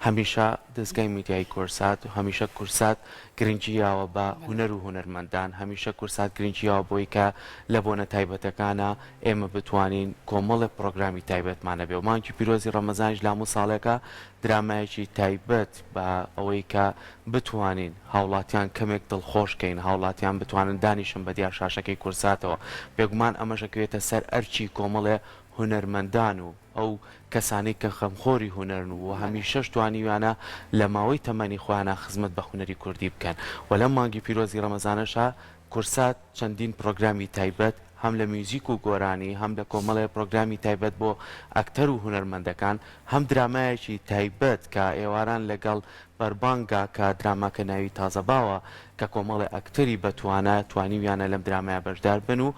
هەمیشە دەستگای میدیایی کورسات و هەمیشە کورسات گرنگیاوە بە هونەر و هونەرمەندان هەمیشە کورسات گرنگیاوە بۆی کە لە بۆنە تایبەتەکانە ئێمە بتوانین کۆمەڵێک پرۆگرامی تایبەتمانە بێ و مانگی پیرۆزی ڕەمەزانیش لە هەموو ساڵێکە درامایەکی تایبەت بە ئەوەی کە بتوانین هاوڵاتیان کەمێک دڵخۆشکەین هاوڵاتیان بتوانن دانیشن بە دیار شاشەکەی کورساتەوە بێگومان ئەمەشەکەوێتە سەر ئەرچی کۆمەڵێ هونەرمەندان و ئەو کەسانی کە خەمخۆری هونەرن و هەمیشەش توانیوانە لە ماوەی تەمەنی خۆیانە خزمەت بە هونەری کوردی بکەن و لەم مانگی پیرۆزی ڕەمەزانەشە کورسات چەندین پرۆگرامی تایبەت هەم لە میوزیک و گۆرانی هەم لە کۆمەڵێ پرۆگرامی تایبەت بۆ ئەکتەر و هونەرمەندەکان هەم درامایەکی تایبەت کە ئێواران لەگەڵ بەربانگا کە دراماکە ناوی تازەباوە کە کۆمەڵی ئەکتەری بەتوانە توانیویانە لەم درامایە بەشدار بن و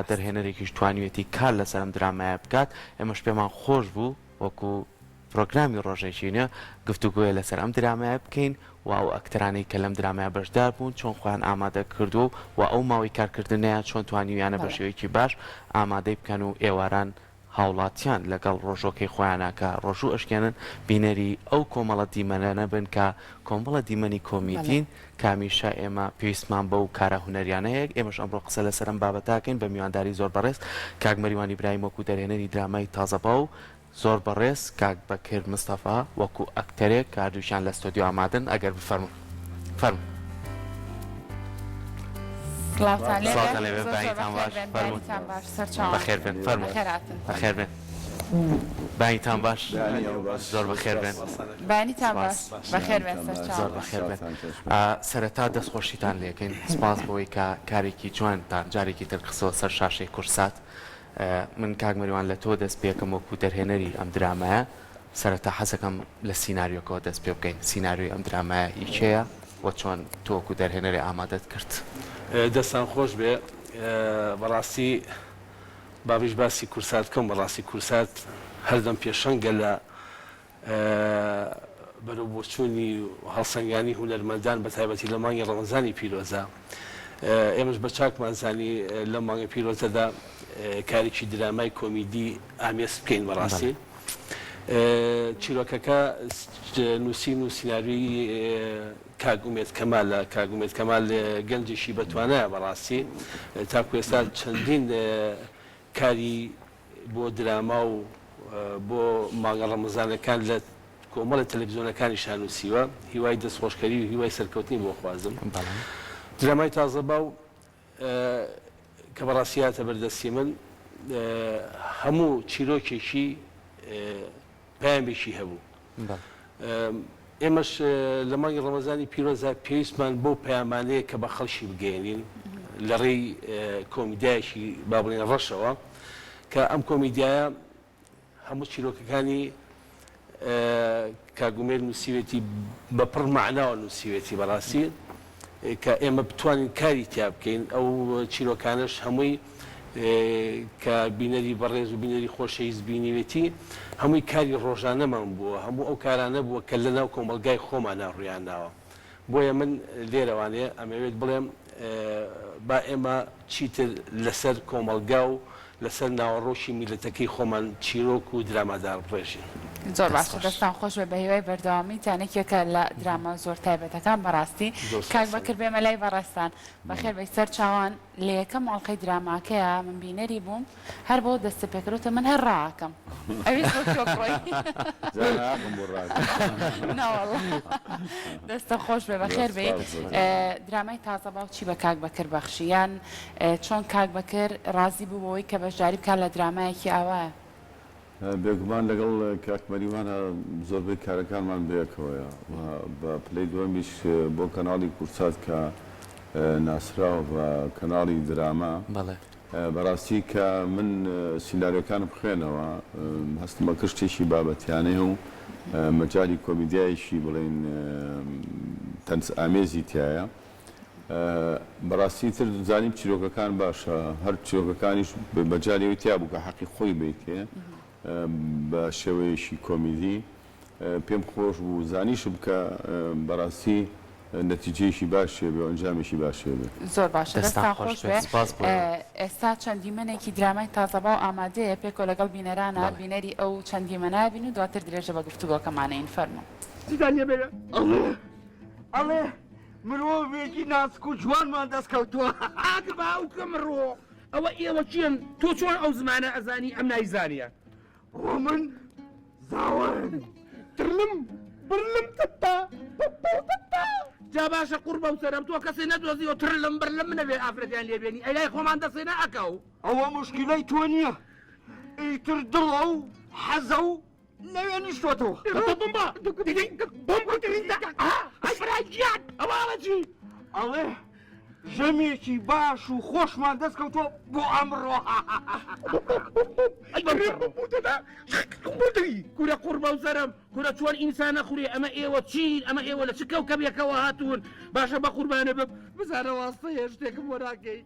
دەرهێنەرێکیش توانیوێتی کار لەسەرم درامایە بکات ئێمەش پێمان خۆش بوو وەکو پرۆگرامی ڕۆژێکینە گفتوگوۆیە لەسەر ئەم درامایە بکەین و ئەو ئەکتەرانەی کە لەم درامایە بەشدار بوون چۆن خۆیان ئامادە کردو و ئەو ماوەی کارکردنیان چۆن توانیویانە بە شێوەیەکی باش ئامادەی بکەن و ئێواران هاوڵاتیان لەگەڵ ڕۆژۆکەی خۆیانە کە ڕۆژوو ئەشکێنن بینەری ئەو کۆمەڵە دیمەنە بن کە کۆمەڵە دیمەنی کۆمیتین کامیشە ئێمە پێویستمان بە و کارە هونەریانەیەک ئێمەش ئەمڕۆ قسە لەسەرم بابەتاکەین بە میوانداری زۆر بەڕێز کاک مەریوان ئیبراهیم وەکو دەرهێنەری درامای تازەبا و زۆر بەڕێز کاک بەکر مستەفا وەکو ئەکتەرێک کاردووشیان لە ستۆدیۆ ئامادەن ئەگەر بفەرمون فەرموو بەخێر بێن فەرموو بەخێر بێن بانیتان باش زۆر بەخێر بێن بانیتان باش بەخێر بێن زۆر بەخێر بێن سەرەتا دەستخۆشیتان لێکەین سپاس بۆی کە کارێکی جوانتان جارێکی تر قسەوە سەر شاشەی کورسات من کاک مەریوان لە تۆ دەست پێکەم وەکو دەرهێنەری ئەم درامایە سەرەتا حەزەکەم لە سیناریۆکەوە دەست پێ بکەین سیناریۆی ئەم درامایە هیچەیە و چۆن تۆ وەکو دەرهێنەری ئامادەت کرد دەستان خۆش بێ بەڕاستی باش باسی کورسات کەم بەڕاستی کورسات هەردەم پێشەنگە لە بەرەو بۆچوونی هەڵسەنگانی هونەرمەندان بە تایبەتی لە مانگی ڕەمەزانی پیرۆزە ئێمەش بە چاکمانزانی لە مانگە پیرۆزەدا کارێکی درامای کۆمیدی ئامێز بکەین بەڕاستی چیرۆکەکە نووسین و سیناریۆی کاگومێت کەمالە کاگومێت کەمال گەنجێکی بەتوانایە بەڕاستی تاکو ئێستا چەندین کاری بۆ دراما و بۆ ماگە ڕەمەزانەکان لە کۆمەڵە تەلەڤیزیۆنەکانی شانووسیوە هیوای دەستخۆشکەری و هیوای سەرکەوتنی بۆ خوازم درامای تازەبا و کە بەڕاستیاتە بەردەستی من هەموو چیرۆکێکی پایانبێکی هەبوو ئێمەش لە مانگی ڕەمەزانی پیرۆزە پێویستمان بۆ پەیامانەیە کە بە خەڵکی بگەێنین لە ڕێی کۆمیدایەکی با بڵێن ڕەشەوە کە ئەم کۆمیدیایە هەموو چیرۆکەکانی کاگومێر نووسیوێتی بە پڕ معناوە نووسیوێتی بەڕاستی کە ئێمە بتوانین کاری تیا بکەین ئەو چیرۆکانش هەمووی کە بینەری بەڕێز و بینەری خۆشەویست بینیوێتی هەمووی کاری ڕۆژانەمان بووە هەموو ئەو کارانە بووە کە لەناو کۆمەلگای خۆمانە ڕویان ناوە بۆیە من لێرەوانێ ئەمەوێت بڵێم با ئێمە چیتر لەسەر کۆمەلگا و لەسەر ناوەڕۆشی میلەتەکەی خۆمان چیرۆک و درامادار بڕێژین زۆر باشە دەستان خۆش بە هیوای بەردەوامی تانێکێکە لە دراما زۆر تایبەتەکان بەڕاستی کاک بەکر بێمە لای بەڕێستان بەخێر بەی سەر چاوان لە یەکەم ئەڵقەی دراماکەیە من بینەری بووم هەر بۆ دەستە پێکەوتە من هەر ڕاکەم ئەویش بۆ تۆکڕۆی دەستە خۆش بێ بەخێر بێ درامای تازە باو چی بە کاک بەکر بەخشیان چۆن کاک بەکر ڕازی بووەوەی کە بەشداری بکات لە درامایەکی ئاوایە بێگومان لەگەڵ کاک مەریوانە زۆربەی کارەکانمان بەیەکەوەیە بە پلەی دووەمیش بۆ کەناڵی کورسات کە ناسراوە بە کەناڵی دراما بەڕاستی کە من سیناریۆکانم بخوێنەوە هەستمە کشتێکی بابەتیانەیە و مەجای کۆمیدیایشی بڵێن تەنس ئامێزی تایە بەڕاستی تر زانیم چیرۆکەکان باشە هەر چیرۆکەکانیش بەجارێوی تیا بوو کە حەقی خۆی بیتێ بە شێوەیەشی کۆمیدی پێم خۆش بوو زانیشم کە بەڕاستی نەتیجەیەکی باشێ بێ و ئەنجامێکی باشێ بێ زۆر باشە دەستان خۆش بێ ئێستا چەندیمەنێکی درامای تازەبا و ئامادەیە پێکۆ لەگەڵ بینەرانە بینەری ئەو چەندیمەنە بین و دواتر درێژە بە گفتوگۆکەمانەین فەرموو چیتان لێ ئەڵێ مرۆڤێکی ناسک و جوانمان دەستکەوتووە ئاگە باوکە مرۆ ئەوە ئێوە چیان تۆ چۆن ئەو زمانە ئەزانی ئەم نایزانیە ئەوە من زاوەن ترلم برلم تتا جا باشە قوڕ بەو سەرم تۆ کەسێ نەدۆزیەوە ترلم برلم منەبێ ئافرەتیان لێبێنی ئەلای خۆمان دەسێنە ئەکەو ئەوە مشکلەی تۆ نییە ئیتر دڵە و حەزە و لەوێ نیشتۆتەوە ئەڵێ ژەمێکی باش و خۆشمان دەستکەوتۆ بۆ ئەمڕۆ کورە قوڕ بەو سەرم کورە چۆن ئینسانە خوری ئەمە ئێوە چین ئەمە ئێوە لە چ کەوکەبێکەوە هاتوون باشە بە قوربانە بزانە واستەیە شتێکم بۆ ناکەی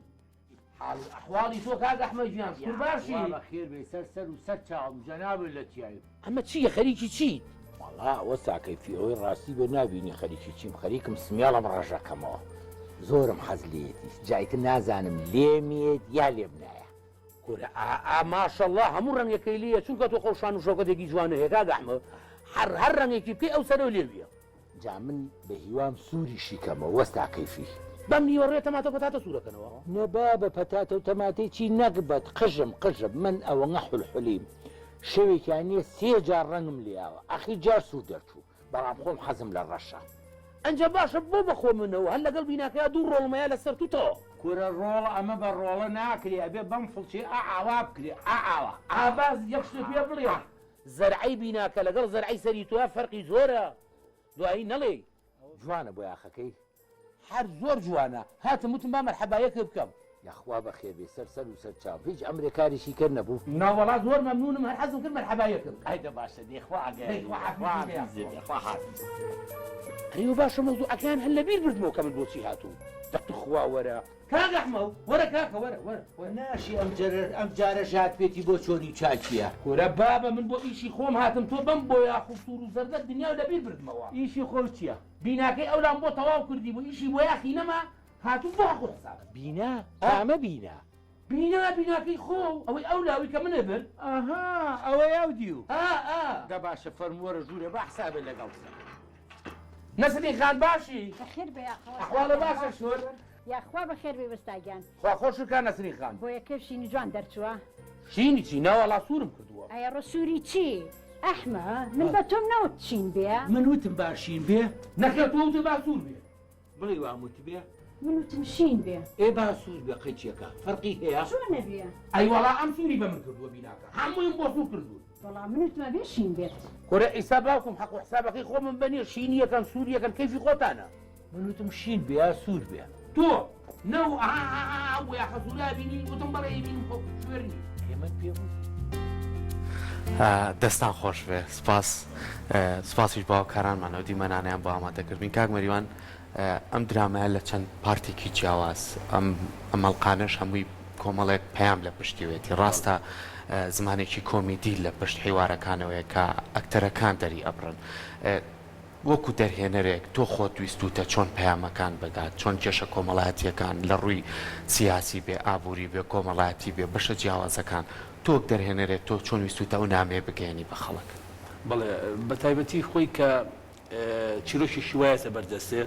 ئەحواڵی تۆ کاک ئەحمەد گیان کوور باشی خێر بێ سەر و سەر چاوم جەنابێت لە تیایی ئەمە چییە خەریکی چی وەڵا ئەوە ساکەیفی ئەوەی ڕاستی بێ نابینی خەریکی چیم خەریکم سمیاڵم ڕژەکەمەوە زۆرم حەز لێتی جایکە نازانم لێمێت یا لێم نایە کورە ماشەڵڵا هەموو ڕەنگەکەی لێیە چونکە تۆ خۆشان و شۆکەتێکی جوانە هەیە کاک ئەحمەد هەر ڕەنگێکی پێ ئەو سەرەوە لێویە جا من بە هیوام سووری شیکەمە وەستا کەیفی بەم نیوەڕێ تەماتە پەتاتە سوورەکەنەوە نەبا بە پەتاتە و تەماتەی چی نەکبەت قژم من ئەوە حولحولیم شەوێکیان نییە 3 جار ڕەنگم لیاوە ئەخی جار سوور دەرچوو بەڵام خۆم حەزم لە ڕەشە ئەنجە باشە بۆ بەخۆ منەوە هەر لەگەڵ بیناکەیا دوو ڕۆڵمەیە لەسەر توتەوە کورە ڕۆڵە ئەمە بە ڕۆڵە ناکرێ ئەبێ بەم فڵچی ئاوا بکرێ ئاوا ئاباز یەک شتێ پێ بڵێ زەرعی بیناکە لەگەڵ زەرعی سەری تۆە فەرقی زۆرە دوایی نەڵێ جوانە بۆ یاخەکەی هەر زۆر جوانە هاتم وتم با مەرحەبایەکە بکەم یاخوا بە خێبێ سەر و سەر چاو هیچ ئەمریکاریشی کرد نەبوو ناوەڵات زۆر مەمنونم هەر حەزم کرد مەرحەبایەکەم ئایدە باشە دێخوا ئەریوە باشە مەوزوعەکان هەر لەبیر بردمەوە کە من بۆچی هاتوو دەخوا وەرە کاک ئەحمەد وەرە کاکە وەرە ناشی ئەم جارە ژات پێێتی بۆ چۆنی چاکیە کورە بابە من بۆ ئیشی خۆم هاتم تۆ بەم بۆ یاخو سوور و زەردە دنیا و لەبیر بردمەوە ئیشی خۆم چییە بیناکەی ئەولام بۆ تەواو کردی بۆ ئیشی بۆ یاخی نەما هاتوو بۆ خۆ حساب بینا ئامە بیناکەی خۆ ئەوەی ئەو لاوی کە منە بن ئاها ئەوە یاودی و دا باشە فەرمووەرە ژوورە بە حسابێ لەگەڵ نەسلی خان باشی بەخێر بێ ئەحواڵە باشە شۆر یاخوا بەخێر بێ وەستاگیان خوا خۆشکان نەسلی خان بۆ یەکە شینی جوان دەرچووە شینی چی ناوەڵا سوورم کردووە ئەیە ڕسووری چی ئەحمە من بە تۆم نەوت چین بێ من وتم باشین بێ نەکرێت تۆ وتە با سوور بێ بڵێ واموت بێ من وتم شین بێ ئێ باسوور بێ قەچێکە فەرقی هەیە چۆنە بێ ئەیوەڵا ئەم سووری بە من کردووە بیناکە هەموویم بۆ سوور کردوون بەڵام من وتمە بێ شین بێت کورە ئیسا باوکم حەق و حسابەکەی خۆ من بەنێ شینیەکەن سووریەکەن کەیفی خۆتانە من وتم شین بێ سوور بێ تۆ نەو ویا حەزولا بینی وتم بەڵێ بینی خۆ شوێرنی ئێمە پێم دەستان خۆش بێ سپاسیش باوکارانمانەوە دیمەنانیان بۆ ئامادەکردبین کاک مەریوان ئەم درامایە لە چەند پارتێکی جیاواز ئەمەڵقانش هەمووی کۆمەڵێک پەیام لە پشتیوێتی ڕاستە زمانێکی کۆمیدی لە پشت حیوارەکانەوەیە کە ئەکتەرەکان دەری ئەبرن وەکو دەرهێنەرێک تۆ خۆت ویستوتە چۆن پەیامەکان بەدات چۆن کێشە کۆمەڵایەتیەکان لە ڕووی سیاسی بێ ئابووری بێ کۆمەڵایەتی بێ بەشە جیاوازەکان تۆک دەرهێنەرێت تۆ چۆن ویستوتە و نامێ بگەێنی بە خەڵک بەڵێ بە تایبەتی خۆی کە چیرۆکی شوایەتە بەردەستێ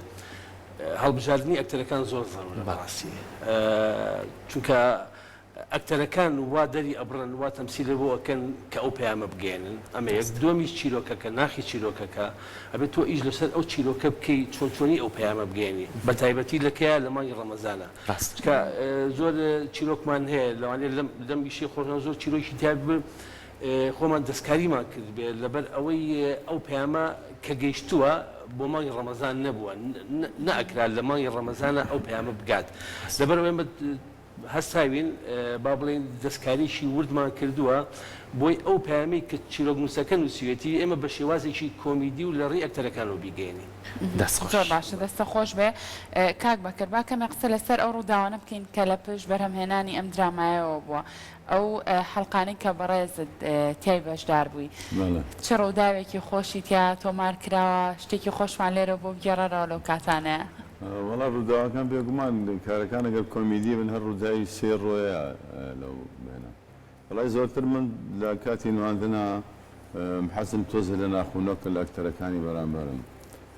هەڵبژاردننی ئەکتەرەکان زۆر زەڕورە بەڕاستی چونکە ئەکتەرەکان وا دەری ئەبڕن وا تەمسیلە بۆ ئەکەن کە ئەو پەیامە بگەێنن ئەمە یەک دومیش چیرۆکەکە ناخی چیرۆکەکە ئەبێت تۆ ئیش لەسەر ئەو چیرۆکە بکەی چۆنی ئەو پەیامە بگەێنی بە تایبەتی لەکەیە لە مانگی ڕەمەزانە کە زۆر چیرۆکمان هەیە لەوانێت لەم ئیشی خۆشان زۆر چیرۆکی تیاب خۆمان دەستکاریمان کرد بێت لەبەر ئەوەی ئەو پەیامە کە گەیشتووە بۆ مانگی ڕەمەزان نەبووە نەئەکرا لە مانگی ڕەمەزانە ئەو پەیامە بگات لەبەر ئەمە هەستاوین با بڵێن دەستکاریشی وردمان کردووە بۆی ئەو پەیامەی کە چیرۆک نووسیوێتی ئێمە بە شێوازێکی کۆمیدی و لە ڕێی ئەکتەرەکانەوە بیگەێنی زۆر باشە دەستە خۆش بێ کاک بەکرد کەمە قسە لەسەر ئەو ڕووداوانە بکەین کە لە پشت بەرهەمهێنانی ئەم درامایەوە بووە ئەو حەڵقانەی کە بەڕێزت تیای بەشدار بووی چه ڕووداوێکی خۆشی تیا تۆمار کراوە شتێکی خۆشمان لێرە بۆ بگەڕەرەوە لەو کاتانەیە وەڵا ڕووداوەکان بێگومان کارەکان ئەگەر کۆمیدی من هەر ڕووداوی 3 ڕۆیە لەو بێنە وڵای زۆرتر من لە کاتی نواندنە حەزم تۆزە لە ناخوونەوەکە لە ئەکتەرەکانی بەرامبەرم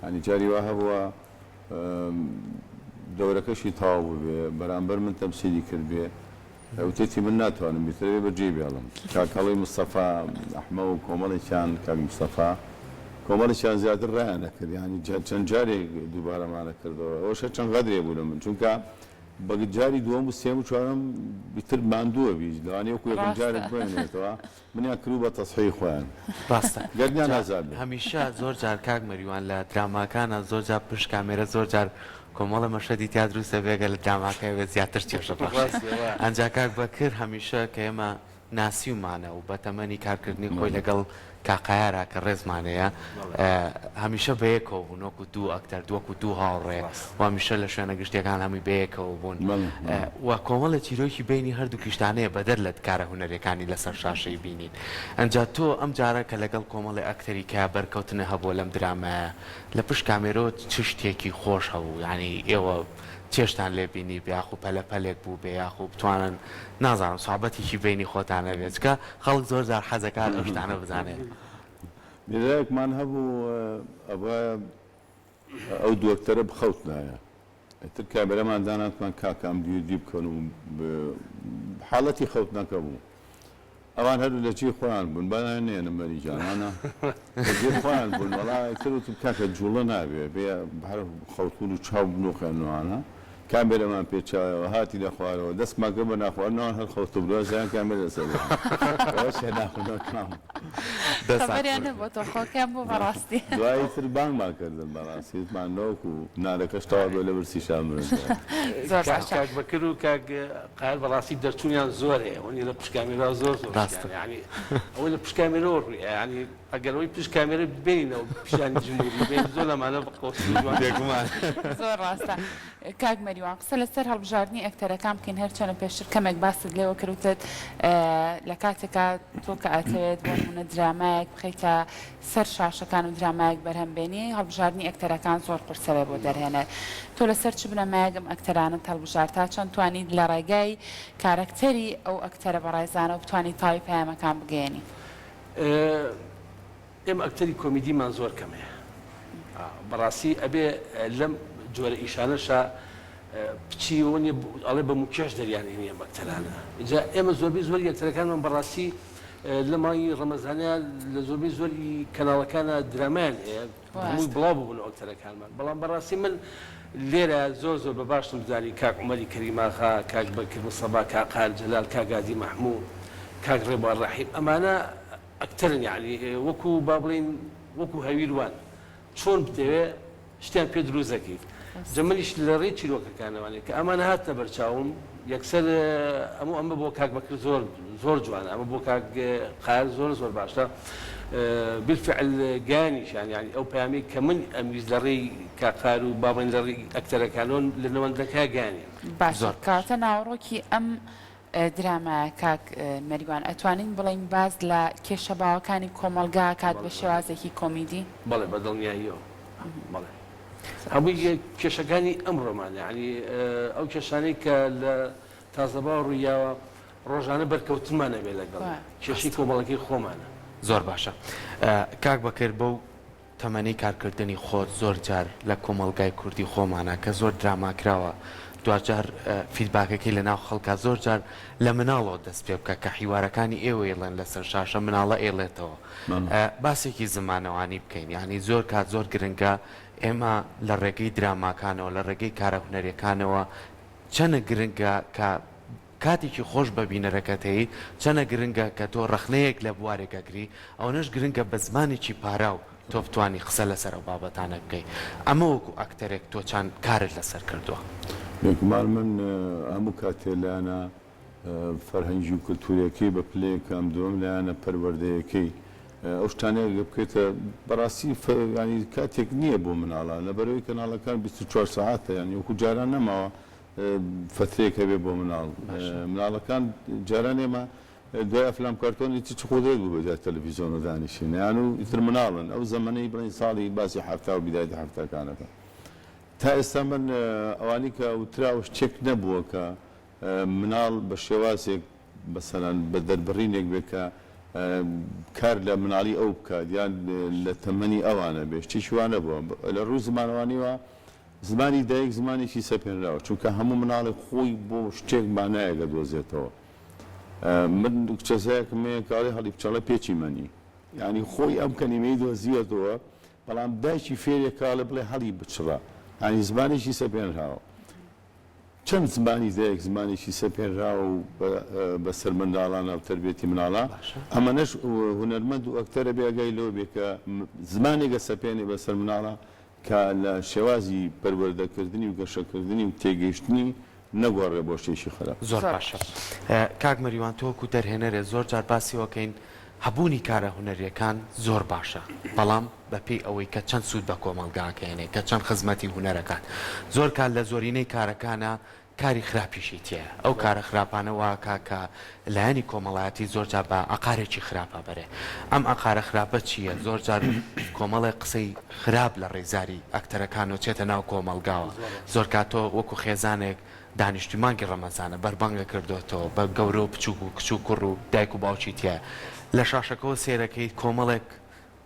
ینی جاری وا هەبووە دەورەکەشی تاوا بوو بێ بەرامبەر من تەمسیلی کرد بێ وتێتی من ناتوانم بیترێ بەجێ بێڵم کاکەڵی مستەفا ئەحمە و کۆمەڵێکیان کاک مستەفا کۆمەڵێکیان زیاتر ڕایان نەکرد ینی چەند جارێک دووبارەمانە کردەوە ئەوشە چەند غەدرێ بوو لە من چونکە بە جاری دووەم و سێم و چوارم بیتر ماندووە بیش لەوانەیە وەکو یەکەم جارێک بێنێتەوە منیان کرد بە تەسحی خۆیان ڕاستە گەردیان ئازاد بێ هەمیشە زۆر جار کاک مەریوان لە دراماکانە زۆر جار پشت کامێرە زۆر جار کۆمەڵە مەشەدی تیا دروستە بێگە لە دراماکە بێت زیاتر کێشە بەخش ئەنجا کاک بەکرد هەمیشە کە ئێمە ناسیومانە و بە تەمەنی کارکردنی خۆی لەگەڵ کاقایارە کە ڕێزمانەیە هەمیشە بەیەکەوە بوون وەکو دوو ئەکتەر دووەکو دوو هاوڕێ و هەمیشە لە شوێنە گشتیەکان هەمووی بەیەکەوە بوون و کۆمەڵە چیرۆکی بینی هەردوو کیشتانەیە بەدەر لە کارە هونەرەکانی لەسەر شاشەی بینین ئەنجا تۆ ئەم جارە کە لەگەڵ کۆمەڵی ئەکتەری کە بەرکەوتنە هەبووە لەم درامایە لە پشت کامێرۆ چ شتێکی خۆش هەبوو ینی ئێوە چێشتان لێ بینی بیاخ و پەلە پەلێک بوو بێیاخ و بتوانن نازانم سوابەتێکی بینی خۆتانە بێت کە خەڵک زۆر زار حەزەکان ئەو شتانە بزانێت لێرەیەکمان هەبوو ئەوە ئەو دووەکتەرە بخەوتنایە ئەتر کابرەمان داناتمان کاکام دیودی بکەن و حاڵەتی خەوتنەکە بوو ئەوان هەردوو لە چی خۆیان بوون بانێنە مەری جانانە جێ خۆیان بوون وەڵا تر کاکە جوڵە نابێ بێ هەر خەوتون و چاو بنوخێنەوانە کامێرەمان پێچاوەوە هاتی لە خوارەوە دەستماکە بە ناخواردنەوە هەر خەوتە بووە زیان کامێرە سەر ئەوەشێ ناخونەکەم خبریان نەبوو تۆ خۆکیان بوو بەڕاستی دوایی تر بانگمان کردن بەڕاستیمان نەوەکو نانەکەش تەوا بێ لە برسی شامرن کاک بەکر و کاک قایل بەڕاستی دەرچوونیان زۆرێ ئەوەنی لە پشکامێرا زۆر زۆر ینی ئەوەی لە پشکامێرەوە ڕوویە ینی ئەگەرەوەی پشکامێرە بینەوە پیشانی جمهوری بین زۆر لەمانە بەقۆسیمان زۆر ڕاستە کاک مەریوان قسە لەسەر هەڵبژاردننی ئەکتەرەکان بکەین هەرچەنە پێشتر کەمێک باست لێەوە کردوتت لە کاتێکا تۆ کە ئاتەوێت بۆ نمونە درامایەک بخەیتە سەر شاشەکان و درامایەک بەرهەمبێنی هەڵبژاردننی ئەکتەرەکان زۆر قورسەوێ بۆ دەرهێنێت تۆ لەسەر چ بنەمایەگەم ئەکتەرانت هەڵبژار تا چەند توانیت لە ڕێگای کارکتەری ئەو ئەکتەرە بەڕێزانە و بتوانانی تاوی پەیامەکان بگەێنی ئێمە ئەکتەری کۆمیدیمان زۆر کەمەیە بەڕاستی ئەبێ لەم جۆرە ئیشانەشە پچیوەنی ئەڵێ بە موکێش دەریانێنیە بەکتەرانە اینجا ئێمە زۆربەی زۆر یەکتەرەکانمان بەڕاستی لە مای ڕەمەزانەیە لە زۆربەی زۆری کەناڵەکانە درامان هەیە هەمووی بڵاو بوون ئەکتەرەکانمان بەڵام بەڕاستی من لێرە زۆر زۆر بە باشم زانی کاک عومەری کەریماخا کاک بەکر مستەفا کاک قایل جەلال کاک گادی مەحموود کاک ڕێبوار ڕەحیم ئەمانە ئەکتەرن یعنی وەکو با بڵێن وەکو هەویروان چۆن بتەوێ شتیان پێ دروست دەکەیت جەمەلیش لە ڕێی چیرۆکەکانەوانێت کە ئەمانە هاتە بەرچاوم یەکسەر ئەمە بۆ کاک بەکر زۆر جوانە ئەمە بۆ کاک قایل زۆر زۆر باشە بالفعل گانیشان یعنی ئەو پامەی کە من ئەمیز لە ڕێی کاقار و بابن لە ڕێی ئەکتەرەکانۆن لە نەوەندەکە گانێ باشە کاتە ناوڕۆکی ئەم درامە کاک مەریوان ئەتوانین بڵین باز لە کێشە باوەکانی کۆمەلگا کات بە شێوازێکی کۆمیدی بەڵێ بەدڵنیاییەوە بەڵێ هەمووی کێشەکانی ئەمڕۆمان ینی ئەو کێشانەی کە لە تازەبا ڕوویاوە ڕۆژانە بەرکەوتمانە بێ لەگەڵ کێشی کۆمەڵەکەی خۆمانە زۆر باشە کاک بەکرد بەو تەمەنی کارکردنی خۆت زۆر جار لە کۆمەلگای کوردی خۆمانە کە زۆر دراماکراوە دوجار فیدباکەکەی لە ناو خەڵکە زۆر جار لە مناڵەوە دەست پێ بکە کە حیوارەکانی ئێوە ئێڵێن لەسەر شاشە مناڵە ئێڵێتەوە باسێکی زمانەوانی بکەین ینی زۆر کات زۆر گرنگە ئێمە لە ڕێگەی دراماکانەوە لە ڕێگەی کارە هونەریەکانەوە چەنە گرنگە کە کاتێکی خۆش بە بینەرەکەتەیە چەنە گرنگە کە تۆ ڕەخنەیەک لە بوارێکەگری ئەوەش گرنگە بە زمانێکی پارا و تۆ بتوانی قسە لەسەر ئەو بابەتانە بکەیت ئەمە وەکو ئەکتەرێک تۆ چەند کارت لەسەر کردووە بێگومان من هەموو کاتێ لایەنە فەرهەنگی و کولتورەکەی بە پلەیەکەم دووەم لایەنە پەروەردەیەکەی ئەو شتانەیە بکرێتە بەڕاستی ینی کاتێک نییە بۆ مناڵە لەبەرەوەی کەناڵەکان 24 ساعتە ینی وەکو جاران نەماوە فترێکە بێ بۆ مناڵەکان جاران ئێمە دوای ئەفلام کارتۆنی چ خۆدرێت بوو بەجار تەلەڤیزیۆن و دانیشتین یان و ئیتر مناڵن ئەو زەمانەی بڵین ساڵی باسی هەفتا و بیداتی هەفتاکانەکە تا ئێستا من ئەوانی کە وتراوە شتێک نەبووە کە مناڵ بە شێوازێک بەسەران بە دەربڕینێک بێت کە کار لە مناڵی ئەو بکات یان لە تەمەنی ئەوانە بێشتیشوانە بووە لە ڕوو زمانوانیوە زمانی دایک زمانێکی سەپێنراوە چونکە هەموو مناڵی خۆی بۆ شتێک مانایەگە دۆزێتەوە من کچەزایەکمێ کاری هەڵی بچەڵە پێچی مەنی ینی خۆی ئەم کەنیمەی دۆزیەتەوە بەڵام دایکی فێرێک کاڵە بڵێ هەڵی بچڕە ینی زمانێکی سەپێنراوە چەند زمانی دایک زمانێکی سەپێنراوە و بەسەر منداڵانە و تربێتی مناڵە ئەمەنەش هونەرمەند و ئەکتەرە بێگای لەوە بێ کە زمانێکە سەپێنێ بەسەر مناڵە کە لە شێوازی پەروەردەکردنی و گەشەکردنی و تێگەیشتنی نەگۆڕێ بۆ شتێکی خراپ زۆر باشە کاک مەریوان تۆکو دەرهێنەرێ زۆر جار باسیەوەکەین هەبوونی کارە هونەریەکان زۆر باشە بەڵام بەپێی ئەوەی کە چەند سوود بە کۆمەلگاکەێنێ کە چەند خزمەتی هونەرەکان زۆر کار لە زۆرینەی کارەکانە کاری خراپیشی تێە ئەو کارە خراپانە واکە کە لایەنی کۆمەڵایەتی زۆرجار بە عقارێکی خراپە بەرێ ئەم عقارە خراپە چییە زۆرجار کۆمەڵی قسەی خراپ لە ڕێزاری ئەکتەرەکان و چێتە ناو کۆمەلگاوە زۆر کاتۆ وەکو خێزانێک دانیشتی مانگی ڕەمەزانە بەربەنگە کردوێتەوە بە گەورە و بچووک و کچ و کوڕ و دایک و باوکی تایە لە شاشەکەەوە سێرەکەی کۆمەڵێک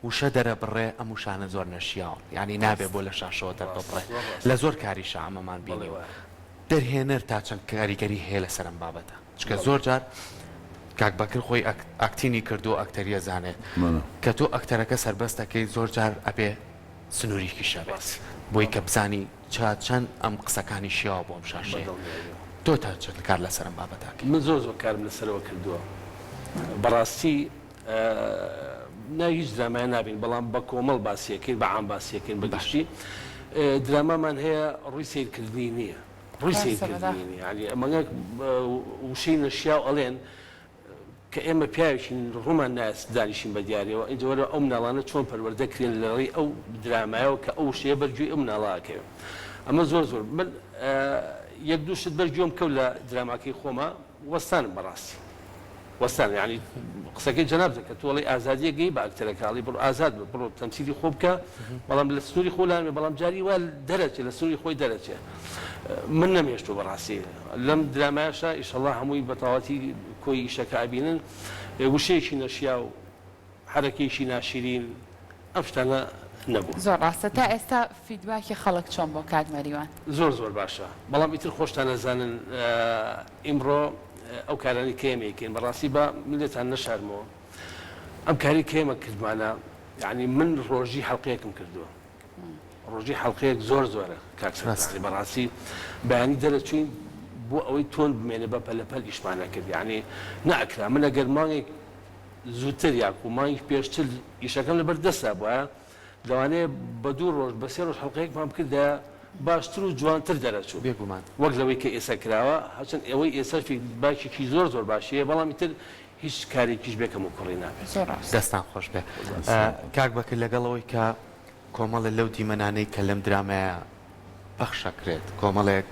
وشە دەرە بڕێ ئەم وشانە زۆر نەشیاوە ینی نابێ بۆ لە شاشەوە دەربڕێ لە زۆر کاریشە ئەمەمان بینیوە دەرهێنەر تا چەند کاریگەری هەیە لە سەرم بابەتە چکە زۆر جار کاک بەکر خۆی ئەکتینی کردو ئەکتەریە زانێت کە تۆ ئەکتەرەکە سربەستەکەی زۆر جار ئەبێ سنووریکی شەبێت بۆی کە بزانی چەند ئەم قسەکانی شیاوە بۆم شاشەیە تۆ تا چەند کار لە سەرم بابەتاکە من زۆر کارم لەسەرەوە کردووە بەڕاستی نا هیچ درامای نابین بەڵام بە کۆمەڵ باسیەکەین بە عام باسیەکەین بەگشتی درامامان هەیە ڕووی سیرکردنی نییە ڕووی سیرکردنی ینی ئەمەگە وشەی نەشیا و ئەڵێن کە ئێمە پیاوێکین ڕوومان ناست دانیشین بە دیارەوە ئینجوەرە ئەو مناڵانە چۆن پەروەردەکرێن لەڕێی ئەو درامایەوە کە ئەو شەیە بەرگوێی ئەو مناڵاکەوە ئەمە زۆر من یەک دوو شت بەرگوێم کەوت لە دراماکەی خۆمە وەستانم بەڕاستی وەستان ینی قسەکەی جەنابزە کە تۆڵی ئازادیە گەی بە ئەکتەرەکاڵی بڕ ئازاد بڕۆ تەمسیلی خۆ بکە بەڵام لە سنووری خۆلانێ بەڵام جاری وا دەرەچێ لە سنووری خۆی دەرەچێ من نەمێشتۆ بەڕاستی لەم درامایشە ئیشەڵڵا هەمووی بەتەواتی کۆی ئیشەکە ئابینن وشەیەکی نەشیا و حرەکەیشی ناشرین ئەم شتانە نەبوو زۆر ڕاستە تا ئێستا فیدباکی خەڵک چۆن بۆ کاک مەریوان زۆر باشە بەڵام ئیتر خۆشتان نەزانن ئیمڕۆ ئەو کارانی کێمێکین بەڕاستی بە ملێتان نەشارمەوە ئەم کاری کێمە کردمانە یعنی من ڕۆژی هەڵقەیەکم کردووە ڕۆژی هەڵقەیەک زۆرە کاکسڕاستی بەڕاستی بەیانی دەرەچوین بۆ ئەوەی تۆن بمێنێ بە پەلەپەل ئیشمانە کرد یعنی نەئەکرا من ئەگەر مانگێک زووتر یاک و مانگی پێشتر ئیشەکەم لەبەر دەستا بووە لەوانەیە بە دوو ڕۆژ بە سێ ڕۆژ هەڵقەیەکمان کردە باشتر و جوانتر دەرەچوو بێگومان وەک لەوەی کە ئێستا کراوە هەچەند ئەوەی ئێستا فیدباکێکی زۆر باشیە بەڵام ئیتر هیچ کارێکیش بێکەم و کوڕی نابێت دەستان خۆش بێ کاک بەکرد لەگەڵەوەی کە کۆمەڵە لەو دیمەنانەی کە لەم درامایە پەخشەکرێت کۆمەڵێک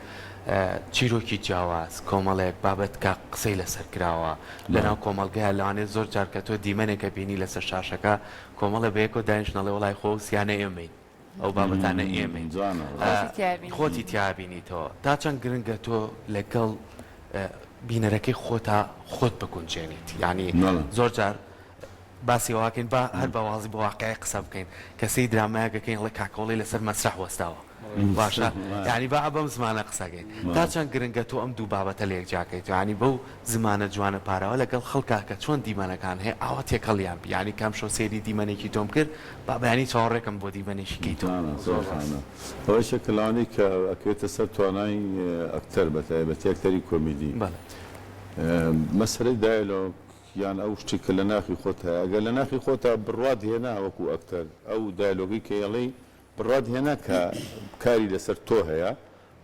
چیرۆکی جیاواز کۆمەڵێک بابەت کە قسەی لەسەر کراوە لەناو کۆمەلگایە لەوانێت زۆر جار کە تۆ دیمەنێکە بینی لەسەر شاشەکە کۆمەڵە بەیەکۆ دانیشتنەڵێ وڵای خۆ سیانە ئێمەین ئەو بابەتانە ئێمەین خۆتی تیابینیتەوە تا چەند گرنگە تۆ لەگەڵ بینەرەکەی خۆت بگونجێنیت ینی زۆر جار باسی واکەین با هەر بەوازی بە واقعی قسە بکەین کەسی درامایەکەکەین لە کاکۆڵی لەسەر مەسرح وەستاوە باشە ینی با بەم زمانە قسەکەین تا چەند گرنگە تۆ ئەم دوو بابەتە لە یەکجاکەیت ینی بەو زمانە جوانە پارەوە لەگەڵ خەڵکا کە چۆن دیمەنەکان هەیە ئاوا تێکەڵیان ینی کام شۆ سێری دیمەنێکی تۆم کرد با بەیانی چاوەڕێکم بۆ دیمەنێشیکەی تۆ ئەوەی شەکلانی کە ئەکرێتە سەر توانای ئەکتەر بەتایبەتی ئەکتەری کۆمیدی مەسەلەی دایلۆگ یان ئەو شتی کە لە ناخی خۆت هەیە ئەگەر لە ناخی خۆتە بڕوات هێنا وەکو ئەکتەر ئەو دایلۆگی کە ئەڵێ بڕات هێنا کە کاری لەسەر تۆ هەیە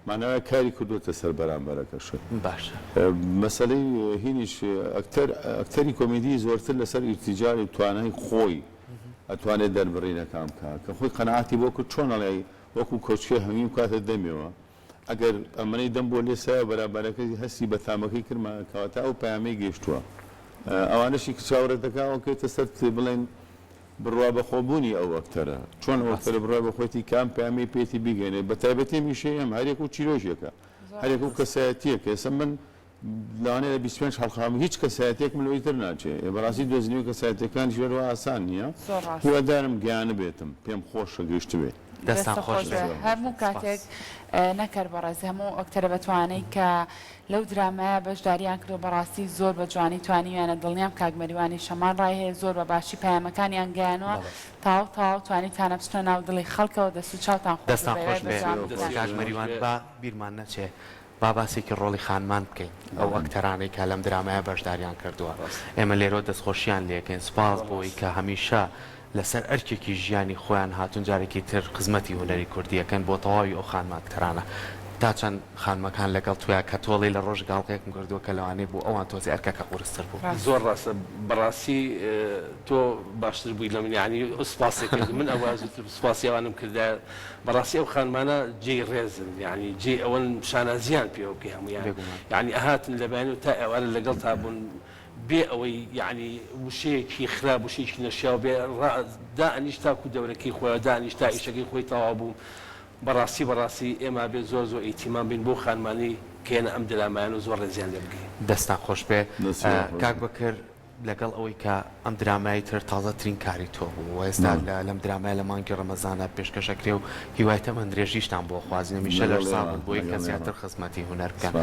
ماناوە کاری کردوتە سەر بەرامبەرەکە شت باشە مەسەلەی هینیش ئەکتەری کۆمیدی زۆرتر لەسەر ئیرتیجاری توانای خۆی ئەتوانێت دەربڕینەکان بکە کە خۆی قەنەعاتی بۆ کرد چۆن ئەڵێ وەکو کۆچکێ هەمیم کاتە دەمێەوە ئەگەر ئەمەی دەم بۆ لێسایە بەرامبەرەکەی هەستی بە تامەکەی کردمە کەواتە ئەو پەیامەی گەیشتووە ئەوانشی چاوەڕێتەکان کێتە سەر بڵێن بڕوا بەخۆبوونی ئەو ئەکتەرە چۆن ئەوەکتەرە بڕای بەخۆیتی کام پامی پێتی بیگەێنێت بە تایبەتی میشەیە ئەم هەرێک و چیرۆژێکە هەرێک و کەسایەتیەکە ئێستا من لەوانەیە لە 25 هەڵقام هیچ کەسایەتێک من لەوەی تر ناچێت بەڕاستی دۆزینەوەی کەسایەتەکان ژێرەوە ئاسان نییە زۆر ڕاست. هیوادارم گیانە بێتم پێم خۆشە گەشت بێت دەستان خۆش بێ هەموو کاتێک نەکرد بەڕێز هەموو ئۆکتەرە بەتوانەی کە لەو درامایە بەشداریان کرد و بەڕاستی زۆر بە جوانی توانیویانە دڵنیام کاگمەریوانی شەمان ڕایهەیە زۆر بە باشی پەیامەکانیان گەیانەوە تاو توانیتانە بچنە ناو دڵی خەڵکەوە دەست و چاوتان دەستان خۆش بێ بەجام کاگمەریوان با بیرمان نەچێ با باسێکی ڕۆڵی خانمان بکەین ئەو ئەکتەرانەی کە لەم درامایە بەشداریان کردووە ئێمە لێرۆ دەستخۆشیان لێکەین سپاس بۆی کە هەمیشە لەسەر ئەرکێکی ژیانی خۆیان هاتون جارێکی تر خزمەتی هونەری کوردیەکەن بۆ تەواوی ئەو خانماکتەرانە تا چەند خانمەکان لەگەڵ تویا کە تۆڵی لە ڕۆژ گاڵقێکم کردووە کە لەوانەیە بۆ ئەوان تۆزی ئەرکەکە قورستر بوو زۆر ڕاستە بەڕاستی تۆ باشتر بووی لە من ینی سوپاسێک من ئەوە سوپاسیوانم کردا بەڕاستی ئەو خانمانە جێ ڕێزن ینی جێ ئەوەن شانازیان پێوە بکە هەمویان ینی ئەهاتن لەبیان و تا ئێوارە لەگەڵ تا بوون بێ ئەوەی یعنی وشەیەکی خراپ وشەیەکی نەشیاو بێ دائنیش تاکو دەورەکەی خۆی دانیش تا ئیشەکەی خۆی تەواو بوو بەڕاستی ئێمە بێ زۆر ئیتیمان بین بۆ خانمانی کێنە ئەم دلامایان و زۆر ڕێزیان لێ بگەین دەستان خۆش بێ کاک بەکرد لەگەڵ ئەوەی کە ئەم درامایی تر تازەترین کاری تۆ بوو ئێستا لەم درامای لە مانگی ڕەمەزانە پێشکەشەکرێ و هیوایتە من درێژیشتان بۆ خوازیە میشە لەر ساڵ بۆی کە زیاتر خزمەتی هونەر بکەن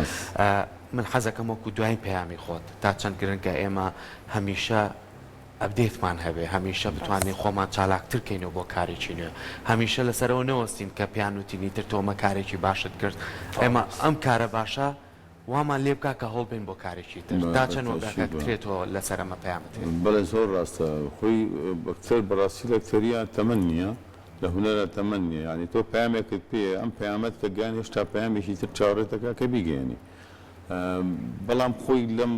من حەزەکەم وەکو دوای پەیامی خۆت تا چەند گرنگە ئێمە هەمیشە ئەبدێتمان هەبێ هەمیشە بتوانین خۆمان چالاکتر کەینەوە بۆ کارێکی نوێ هەمیشە لەسەرەوە نەوەستین کە پیانوتینی تر تۆمە کارێکی باشت کرد ئێمە ئەم کارە باشە وامان لێ بکە کە هەڵ بین بۆ کارێکی تر تا چەند وەگاکە بکرێتەوە لەسەر ئەمە پەیامەت بەڵێ زۆر ڕاستە خۆی بەکتەر بەڕاستی لە کتەریە تەمەن نییە لە هونەرە تەمەن نییە ینی تۆ پەیامێکت پێ ئەم پەیامەت کە گیان هێشتا پەیامێکی تر چاوەڕێتەکە کە بیگەێنی بەڵام خۆی لەم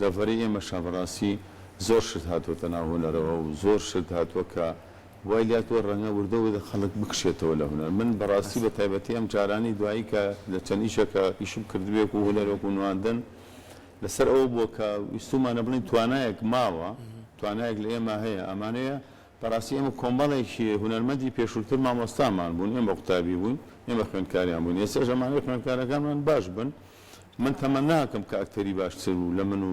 دەڤەرەی ئێمەشە بەڕاستی زۆر شت هاتووەتە ناو هونەرەوە و زۆر شت هاتووە کە وای لاتوە ڕەنگە وردەوە خەڵک بکشێتەوە لە هونەر من بەڕاستی بە تایبەتی ئەم جارانی دوایی کە لە چەند ئیشەکە ئیشم کردبێک و هونەرێک و نواندن لەسەر ئەوە بووە کە ویستومانە بڵین توانایەک ماوە توانایەک لە ئێمە هەیە ئەمانەیە بەڕاستی ئێمە کۆمەڵێکی هونەرمەندی پێشووتر مامۆستامان بوون ئێمە قوتابی بووین ئێمە خوێندکاریان بوون ئێستا ژەمانەی خوێندکارەکانمان باش بن من تەمە ناکەم کە ئەکتەری باشتر بوو لە من و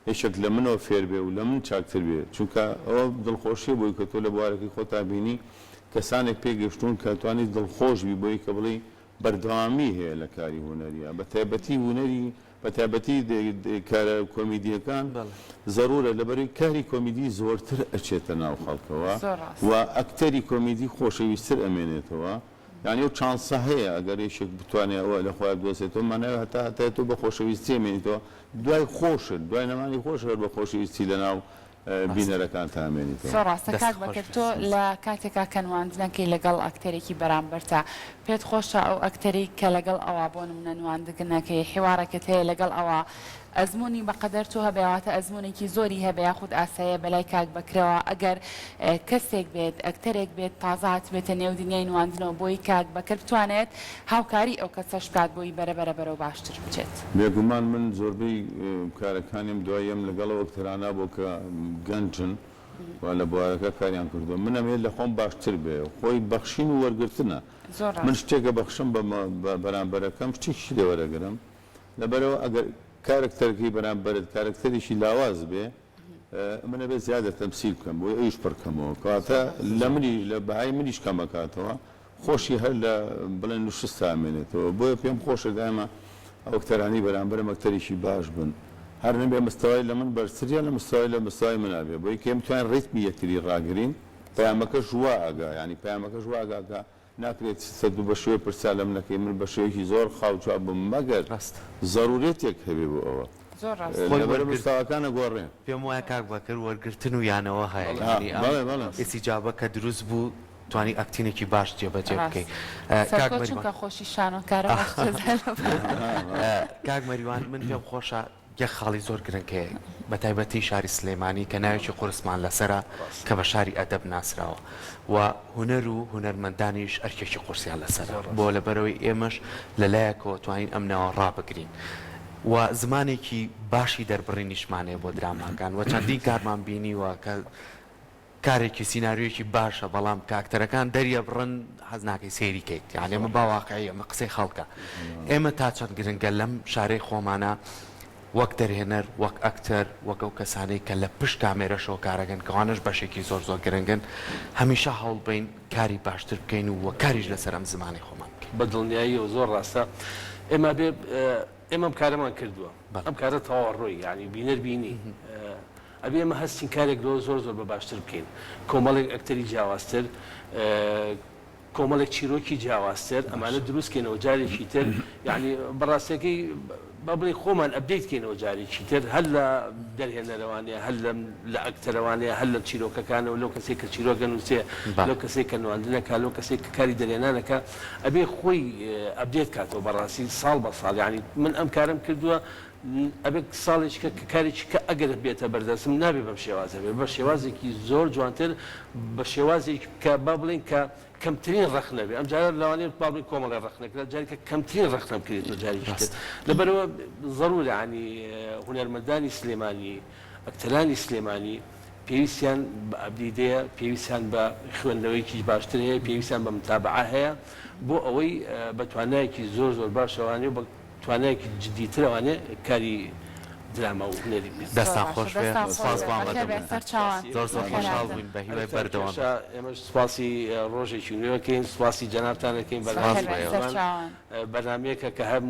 هیچێک لە منەوە فێر بێ و لە من چاکتر بێ چونکە ئەوە دڵخۆشیە بۆی کە تۆ لە بوارەکەی خۆتا بینی کەسانێک پێگەشتون کە توانیت دڵخۆشبی بۆی کە بڵی بەردەوامی هەیە لە کاری هونەریە بە تایبەتی هونەری بە تایبەتی کارە کۆمیدیەکان ضرورە لەبەری کاری کۆمیدی زۆرتر ئەچێتە ناو خەڵکەوە و ئەکتەری کۆمیدی خۆشەویستتر ئەمێنێتەوە یعنی ئەو چانسە هەیە ئەگەر یەکێک بتوانێت ئەوە لە خۆیان بدۆزێتەوە ماناوێت هەتا تۆ بە خۆشەویستی ئەمێنیتەوە دوای خۆشت دوای نەمانی خۆش بە خۆشەویستی لە ناو بینەرەکان تامێنیتەوە زۆر ڕاستە کاک بەکرد تۆ لە کاتێکا کەنواندنەکەی لەگەڵ ئەکتەرێکی بەرامبەرتە پێت خۆشە ئەو ئەکتەری کە لەگەڵ ئەوە بۆ نمونە نواندنەکەی حیوارەکەت هەیە لەگەڵ ئەوە ئەزمموی بەقەدەر تۆ هەبێواتە ئەزمونێکی زۆری هەبێ یاخود ئاسایە بەلای کاک بکرەوە ئەگەر کەسێک بێت ئەکتەرێک بێت تازات بێتە نێو دنیای نواندنەوە بۆی کاک بەکرد بتوانێت هاوکاری ئەو کەسەش بکات بۆی بەرەبەرە بەرەو باشتر بچێت بێگومان من زۆربەی کارەکانیم دوایم لەگەڵ ئەکتەرانە بۆ کە گەنجن و لە بوارەکە کاریان کردو منەمێت لە خۆم باشتر بێ خۆی بەخشین و وەرگرتنە من شتێکە بەخشم بە بەرامبەرەکەم شتێکی لێ وەرەگرم لەبەرەوە ئەگەر کارکتەرەکەی بەرامبەرت کارکتەریشی لاواز بێ منە بێ زیادە تەمسیل بکەم بۆ ئەویش پڕکەمەوە کاتە لە منی لە بەهای منیش کەمەکاتەوە خۆشی هەر لە بڵێن و شستا ئامێنێتەوە بۆیە پێم خۆشە دایمە ئەکتەرانی بەرامبەرم ئەکتەریشی باش بن هەر نەبێ مستەوای لە من بەرزتریە لە مستەوای منابێ بۆی کە ئەمتوان ڕێتمی یەکتری ڕاگرین پەیامەکە ژوا ئاگا ینی پەیامەکە ژوا ئاگاکە ناکرێت سەد و بە شوێ پرسا لە منەکەی من بە شێوەیەکی زۆر خاوچا بم مەگەر ضرورێتێک هەبێ بۆ ئەوە لەبەر مستەواکانە گۆڕێن پێم وایە کاک بەکرد وەرگرتن و یانەوە هەیە ئێسیجابە کە دروست بوو توانی ئەکتینێکی باش جێبەجێ بکەیت کە خۆشی شانۆکارە کاک مەریوان من پێم خۆشە یەک خاڵی زۆر گرنگەیە بە تایبەتی شاری سلێمانی کە ناوێکی قورسمان لەسرە کە بە شاری ئەدەب ناسراوە و هونەر و هونەرمەندانیش ئەرکێکی قورسیان لەسرە بۆ لەبەرەوەی ئێمەش لەلایەکەوە توانین ئەم ناوە ڕابگرین و زمانێکی باشی دەربڕی نیشمانەیە بۆ دراماکان و چەندین کارمان بینیوە کە کارێکی سینناریویەکی باشە بەڵام کاکتەرەکان دەریە بڕن حەز ناکەی سێریکەیت یعنی ئەمە باواقعی ئەمە قسەی خەڵکە ئێمە تا چەند گرنگە لەم شارەی خۆمانە وەک دەرهێنەر وەک ئەکتەر وەک ئەو کەسانەی کە لە پشت کامێرە شۆکارەکەن کەوانش بەشێکی زۆر زۆر گرنگن هەمیشە هەوڵ بین کاری باشتر بکەین و کاریش لەسەر ئەم زمانی خۆمان بکەین بە دڵنیایی و زۆر ڕاستە ئێمە بێ ئێمە کارەمان کردووە ئەم کارە تەواو ڕۆی ینی بینەر بینی ئەبێ ئێمە هەستین کارێک لۆ زۆر زۆر بە باشتر بکەین کۆمەڵێک ئەکتەری جیاوازتر کۆمەڵێک چیرۆکی جیاوازتر ئەمانە دروستکەینەوە جارێکی تر یعنی بەڕاستەکەی با بڵێ خۆمان ئەبدەیتکەینەوە جارێکی تر هەر لە دەرهێنەرەوانەیە هەر لە ئەکتەرەوانەیە هەر لە چیرۆکەکانەوە لەو کەسێک کە چیرۆکە نووسێ لەو کەسێک کە نواندنەکە لەو کەسێک کە کاری دەرهێنانەکە ئەبێ خۆی ئەبدێت کاتەوە بەڕاستی ساڵ بە ساڵ ینی من ئەم کارم کردووە ئەبێ ساڵێک کە کارێکی کە ئەگەر بێتە بەردەستم نابێ بەم شێوازە بێ بە شێوازێکی زۆر جوانتر بە شێوازێک کە با بڵێن کە کەمترین ڕخ نەبێ ئەم جارە لەوانێت باڵی کۆمەڵی ڕخنەکرا جارێکە کەمترین ڕخنە بکرێتەوە جارێکی تر لەبەرەوە ضرورە ینی هونەرمەندانی سلێمانی ئەکتەرانی سلێمانی پێویستیان بە ئەبدیدەیە پێویستیان بە خوێندنەوەیکی باشتر هەیە پێویستیان بە متابعە هەیە بۆ ئەوەی بە توانایەکی زۆر زۆر باشەوانێ بە توانایەکی جدیترەوانێ کاری دراما و هونەری بێت دەستان خۆش بێ سپاس بۆ ئامادەبوون زۆر زۆر خۆشحاڵ خۆشحاڵ بووین بە هیوای بەردەوام ئێمەش سوپاسی ڕۆژێکی نوێەکەین سوپاسی جەنابتانەکەین بەنامەیەکە کە هەم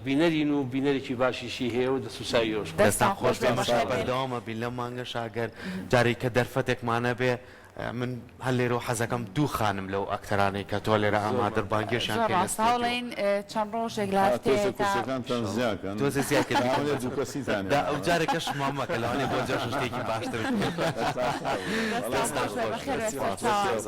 بینەرین و بینەرێکی باشیشی هەیە و دەسوساییۆش دەستان خۆش بێ مەشا بەردەوامە بین لەم مانگە شاگەر جارێک کە دەرفەتێکمانە بێ من هەر لێرە و حەزەکەم دوو خانم لەو ئەکتەرانەی کە تۆ لێرە ئامادە بانگێشیان ڕاستاڵین چەند ڕۆژێک تۆزە زیاکە ئەو جارێکەش مامەکە لەوانێ بۆ جۆش شتێکی باشتر